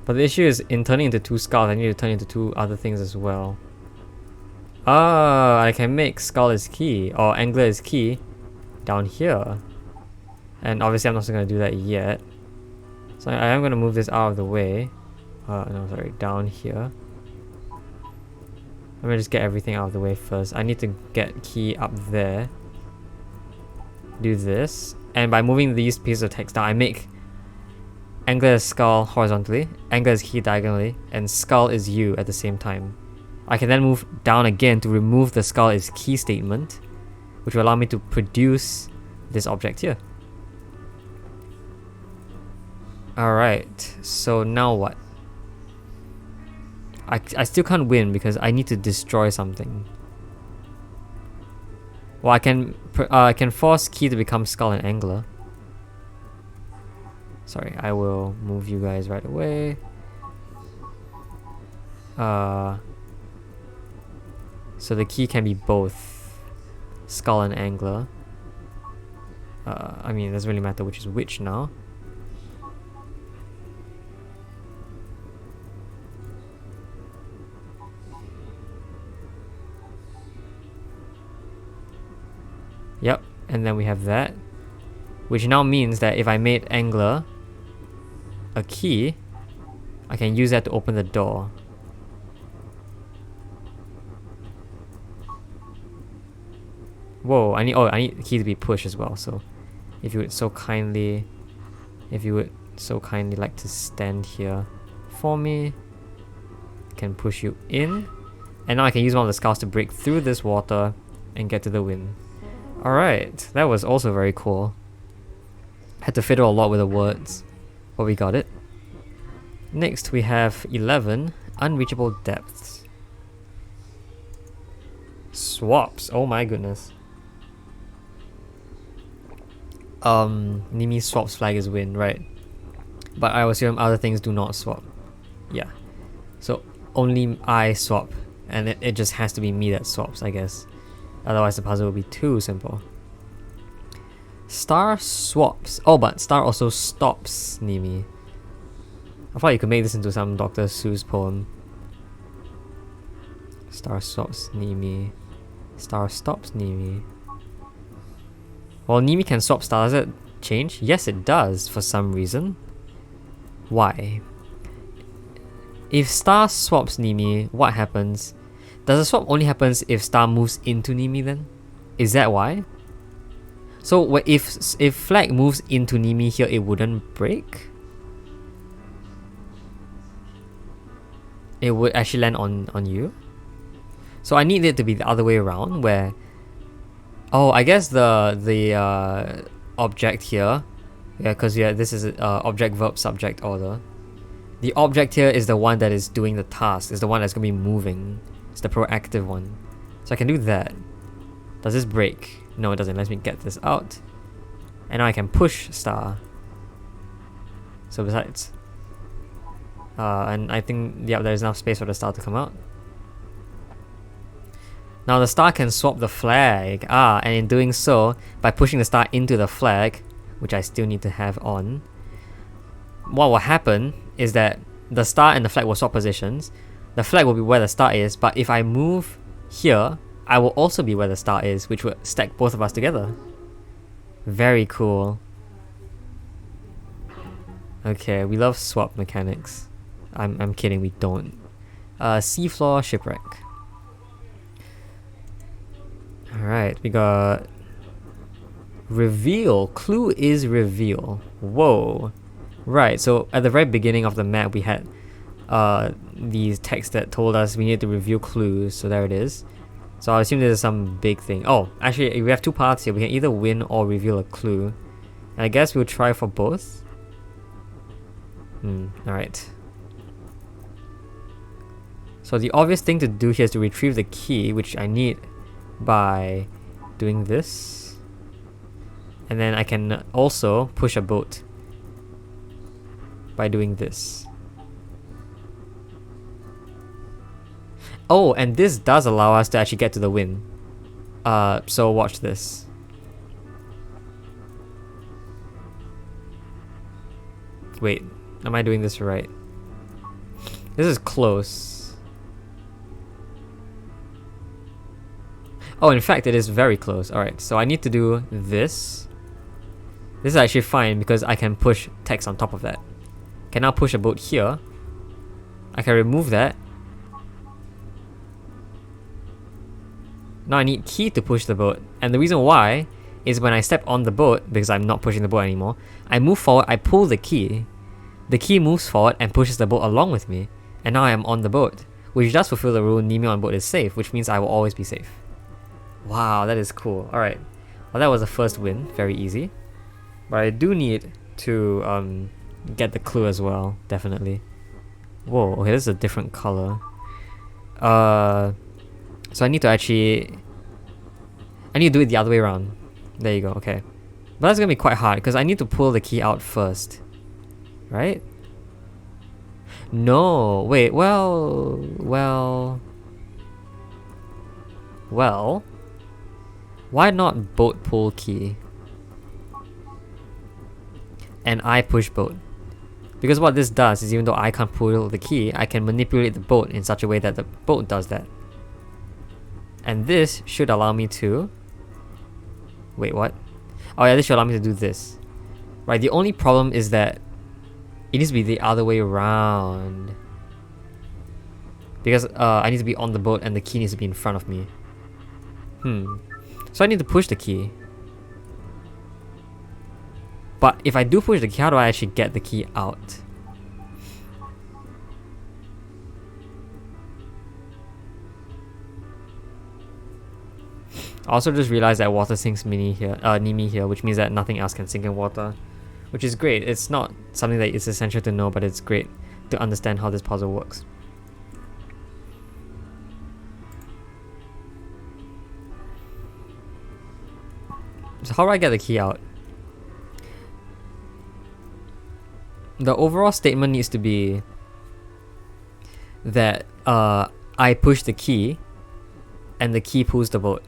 But the issue is, in turning into two skulls, I need to turn into two other things as well. Ah, I can make skull as key, or angler as key, down here. And obviously I'm not going to do that yet. So I am going to move this out of the way. No, sorry, down here. Let me just get everything out of the way first. I need to get key up there. Do this. And by moving these pieces of text down, I make angler as skull horizontally, angler as key diagonally, and skull is you at the same time. I can then move down again to remove the skull is key statement, which will allow me to produce this object here. Alright, so now what? I still can't win because I need to destroy something. Well, I can force key to become skull and angler. Sorry, I will move you guys right away. So the key can be both skull and angler. I mean, it doesn't really matter which is which now. Yep, and then we have that, which now means that if I made angler a key, I can use that to open the door. Whoa, I need the key to be pushed as well, so if you would so kindly like to stand here for me, I can push you in, and now I can use one of the skulls to break through this water and get to the wind. Alright, that was also very cool. Had to fiddle a lot with the words, but we got it. Next we have 11, Unreachable Depths. Swaps, oh my goodness. Nimi swaps flag is win, right? But I assume other things do not swap. Yeah. So only I swap, and it just has to be me that swaps, I guess. Otherwise the puzzle will be too simple. Star swaps. Oh, but Star also stops Nimi. I thought you could make this into some Dr. Seuss poem. Star swaps Nimi. Star stops Nimi. Well, Nimi can swap Star. Does it change? Yes, it does for some reason. Why? If Star swaps Nimi, what happens? Does the swap only happens if Star moves into Nimi then? Is that why? So if flag moves into Nimi here, it wouldn't break? It would actually land on you? So I need it to be the other way around, where... Oh, I guess the object here... Yeah, because this is object, verb, subject order. The object here is the one that is doing the task, is the one that's going to be moving. It's the proactive one. So I can do that. Does this break? No, it doesn't. Let me get this out. And now I can push Star. So besides... and I think, yeah, there's enough space for the Star to come out. Now the Star can swap the flag. And in doing so, by pushing the Star into the flag, which I still need to have on, what will happen is that the Star and the flag will swap positions. The flag will be where the Star is, but if I move here, I will also be where the Star is, which will stack both of us together. Very cool. Okay, we love swap mechanics. I'm kidding, we don't. Seafloor Shipwreck. Alright, we got... Reveal. Clue is reveal. Whoa. Right, so at the very beginning of the map we had these texts that told us we needed to reveal clues, so there it is. So I assume there's some big thing. Oh, actually we have two paths here. We can either win or reveal a clue. And I guess we'll try for both. Alright. So the obvious thing to do here is to retrieve the key, which I need by doing this. And then I can also push a boat by doing this. Oh, and this does allow us to actually get to the win. So watch this. Wait, am I doing this right? This is close. Oh, in fact, it is very close. Alright, so I need to do this. This is actually fine because I can push text on top of that. Can now push a boat here. I can remove that. Now I need key to push the boat. And the reason why is when I step on the boat, because I'm not pushing the boat anymore, I move forward, I pull the key. The key moves forward and pushes the boat along with me. And now I am on the boat. which does fulfill the rule Nimi on board is safe, which means I will always be safe. Wow, that is cool. Alright. Well, that was the first win. Very easy. But I do need to get the clue as well, definitely. Whoa, okay, this is a different color. So I need to actually... I need to do it the other way around. There you go, okay. But that's gonna be quite hard, because I need to pull the key out first. Right? No, wait, well... Why not boat pull key? And I push boat. Because what this does is even though I can't pull the key, I can manipulate the boat in such a way that the boat does that. And this should allow me to... Wait, what? Oh yeah, this should allow me to do this. Right, the only problem is that it needs to be the other way around. Because I need to be on the boat and the key needs to be in front of me. So I need to push the key. But if I do push the key, how do I actually get the key out? I also just realized that water sinks Nimi here, which means that nothing else can sink in water. Which is great. It's not something that is essential to know, but it's great to understand how this puzzle works. So how do I get the key out? The overall statement needs to be that I push the key and the key pulls the boat.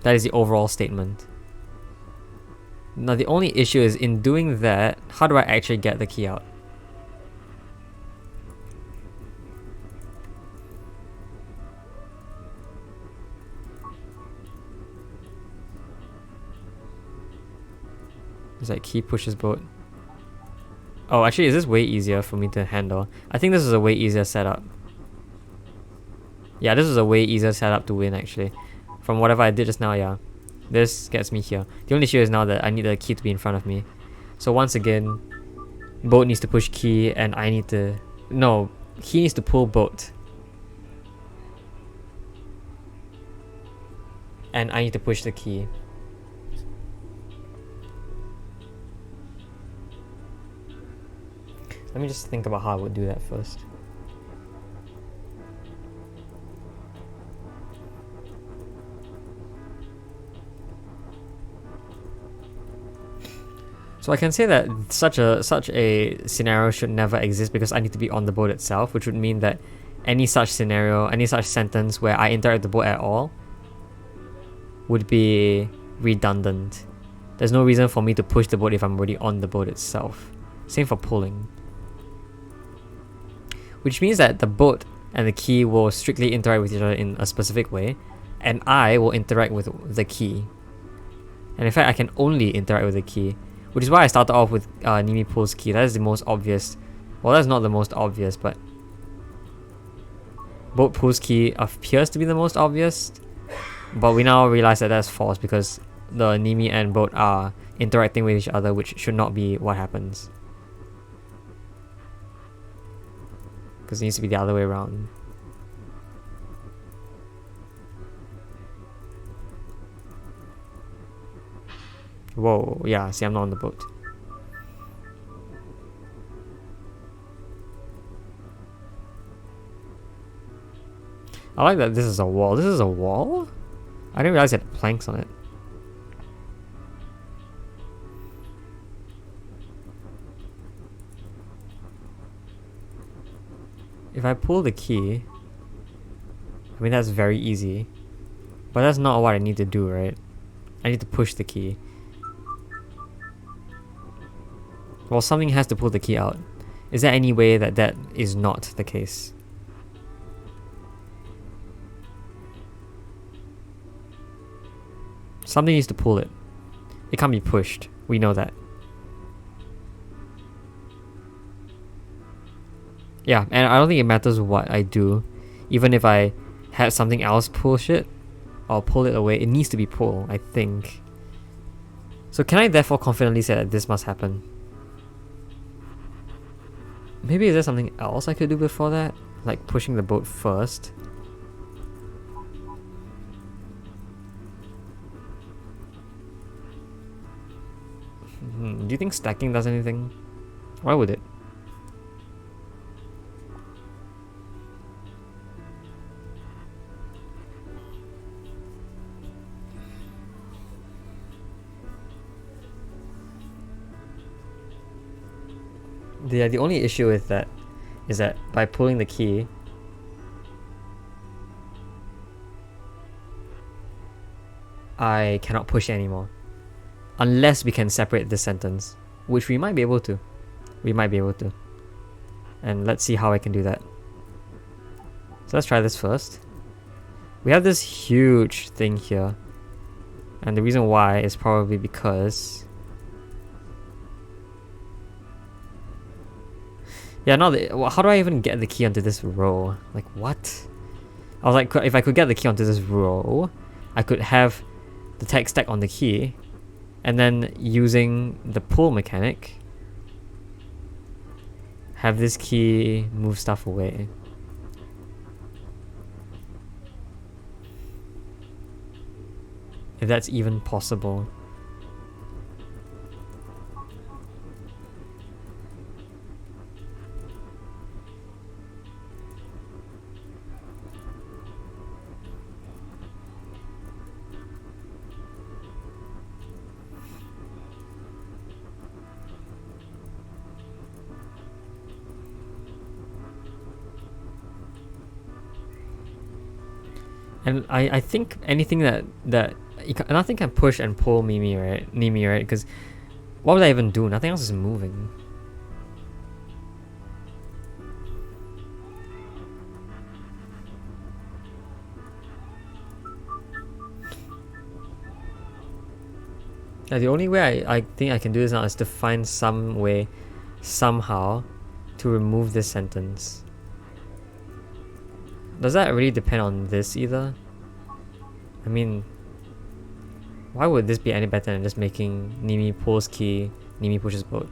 That is the overall statement. Now the only issue is in doing that, how do I actually get the key out? It's like key pushes boat. Oh, actually, is this way easier for me to handle? I think this is a way easier setup. Yeah, this is a way easier setup to win actually. From whatever I did just now, yeah. This gets me here. The only issue is now that I need the key to be in front of me. So once again, boat needs to push key and I need to... No, key needs to pull boat. And I need to push the key. Let me just think about how I would do that first. So I can say that such a scenario should never exist because I need to be on the boat itself, which would mean that any such scenario, any such sentence where I interact with the boat at all would be redundant. There's no reason for me to push the boat if I'm already on the boat itself. Same for pulling. Which means that the boat and the key will strictly interact with each other in a specific way, and I will interact with the key. And in fact, I can only interact with the key, which is why I started off with Nimi pulls key. That is the most obvious. Well, that's not the most obvious, but boat pulls key appears to be the most obvious. But we now realize that that's false because the Nimi and boat are interacting with each other, which should not be what happens. Because it needs to be the other way around. Whoa, yeah, see, I'm not on the boat. I like that this is a wall. This is a wall? I didn't realize it had planks on it. If I pull the key, I mean that's very easy. But that's not what I need to do, right? I need to push the key. Well, something has to pull the key out. Is there any way that that is not the case? Something needs to pull it. It can't be pushed. We know that. Yeah, and I don't think it matters what I do. Even if I had something else push it, or pull it away, it needs to be pulled, I think. So can I therefore confidently say that this must happen? Maybe is there something else I could do before that? Like pushing the boat first? Do you think stacking does anything? Why would it? The only issue with that is that by pulling the key, I cannot push it anymore. Unless we can separate this sentence, which we might be able to. We might be able to. And let's see how I can do that. So let's try this first. We have this huge thing here. And the reason why is probably because... Yeah, now how do I even get the key onto this row? Like, what? I was like, if I could get the key onto this row, I could have the text stack on the key, and then using the pull mechanic, have this key move stuff away. If that's even possible. And I think anything that nothing can push and pull Nimi, right? Because what would I even do? Nothing else is moving. Yeah, the only way I think I can do this now is to find some way, somehow, to remove this sentence. Does that really depend on this either? I mean, why would this be any better than just making Nimi pulls key, Nimi pushes boat?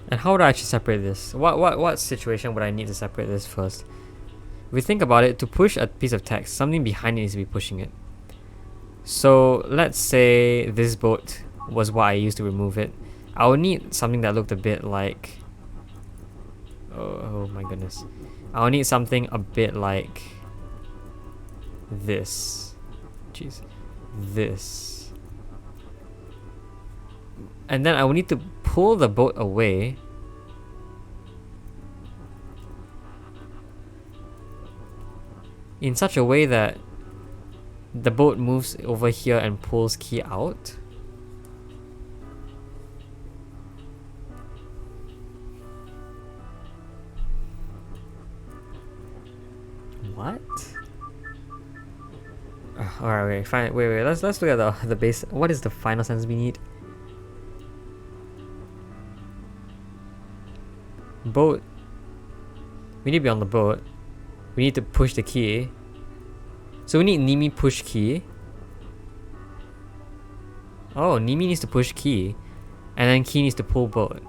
And how would I actually separate this? What situation would I need to separate this first? If we think about it, to push a piece of text, something behind it needs to be pushing it. So let's say this boat was what I used to remove it. I would need something that looked a bit like... Oh my goodness. I would need something a bit like this. Jeez. This. And then I would need to pull the boat away. In such a way that the boat moves over here and pulls key out. What? Alright, wait, fine. Wait. Let's look at the base. What is the final sentence we need? Boat. We need to be on the boat. We need to push the key. So we need Nimi push key. Oh, Nimi needs to push key. And then key needs to pull boat.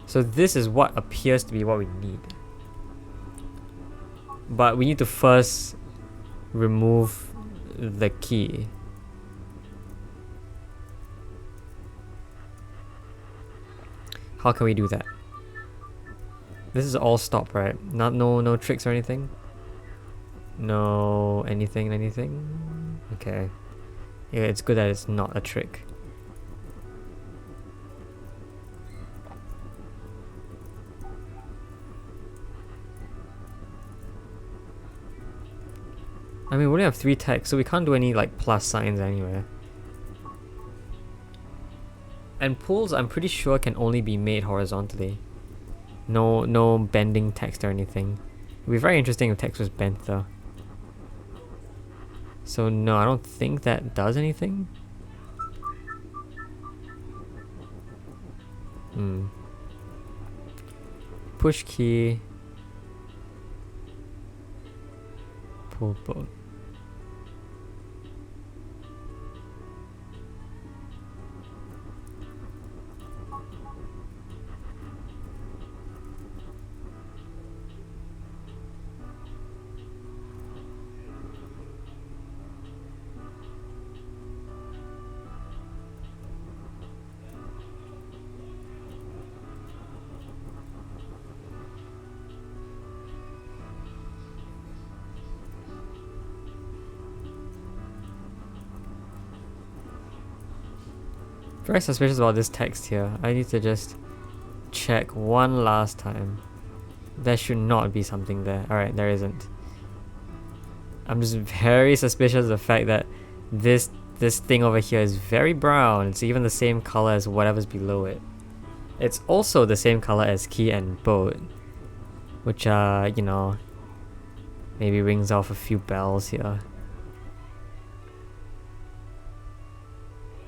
So this is what appears to be what we need. But we need to first remove the key. How can we do that? This is all stop, right? No tricks or anything? No anything? Okay. Yeah, it's good that it's not a trick. I mean, we only have 3 texts, so we can't do any like plus signs anywhere. And pools, I'm pretty sure, can only be made horizontally. No bending text or anything. It'd be very interesting if text was bent though. So no, I don't think that does anything. Push key. Pull boat. Very suspicious about this text here. I need to just check one last time. There should not be something there. Alright, there isn't. I'm just very suspicious of the fact that this thing over here is very brown. It's even the same color as whatever's below it. It's also the same color as key and boat, which you know, maybe rings off a few bells here.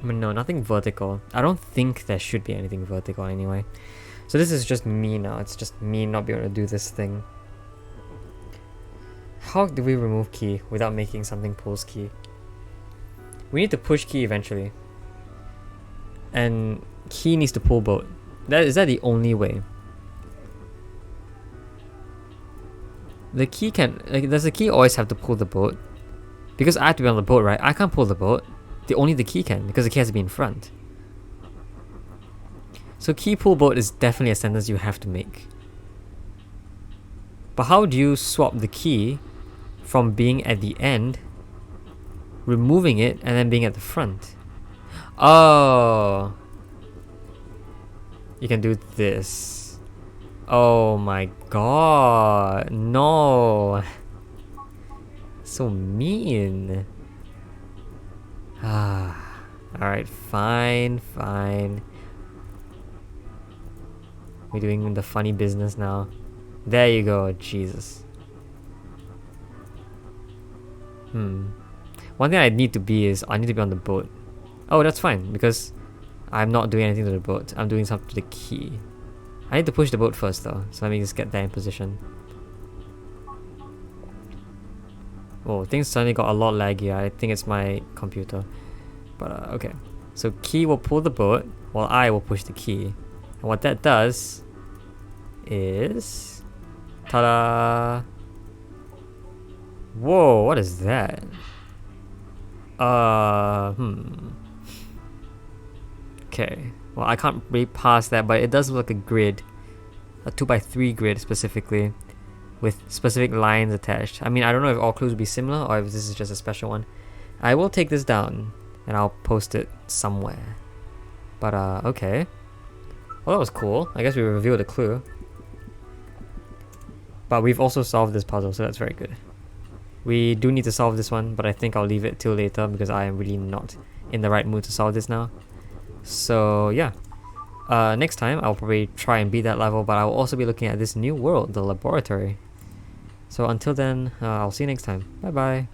No, nothing vertical. I don't think there should be anything vertical anyway. So this is just me now. It's just me not being able to do this thing. How do we remove key without making something pulls key? We need to push key eventually. And key needs to pull boat. Is that the only way? The key can... does the key always have to pull the boat? Because I have to be on the boat, right? I can't pull the boat. Only the key can, because the key has to be in front. So key pull boat is definitely a sentence you have to make. But how do you swap the key from being at the end, removing it, and then being at the front? Oh! You can do this. Oh my god, no! So mean. Alright, fine. We're doing the funny business now. There you go, Jesus. One thing I need to be is, I need to be on the boat. Oh, that's fine, because I'm not doing anything to the boat. I'm doing something to the key. I need to push the boat first though, so let me just get that in position. Oh, things suddenly got a lot laggy. I think it's my computer. But okay. So key will pull the boat, while I will push the key. And what that does is... ta-da! Whoa, what is that? Okay. Well, I can't read past that, but it does look like a grid. A 2x3 grid specifically, with specific lines attached. I mean, I don't know if all clues will be similar or if this is just a special one. I will take this down and I'll post it somewhere. But okay. Well, that was cool. I guess we revealed a clue. But we've also solved this puzzle, so that's very good. We do need to solve this one, but I think I'll leave it till later because I am really not in the right mood to solve this now. So yeah. Next time I'll probably try and beat that level, but I will also be looking at this new world, the laboratory. So until then, I'll see you next time. Bye bye.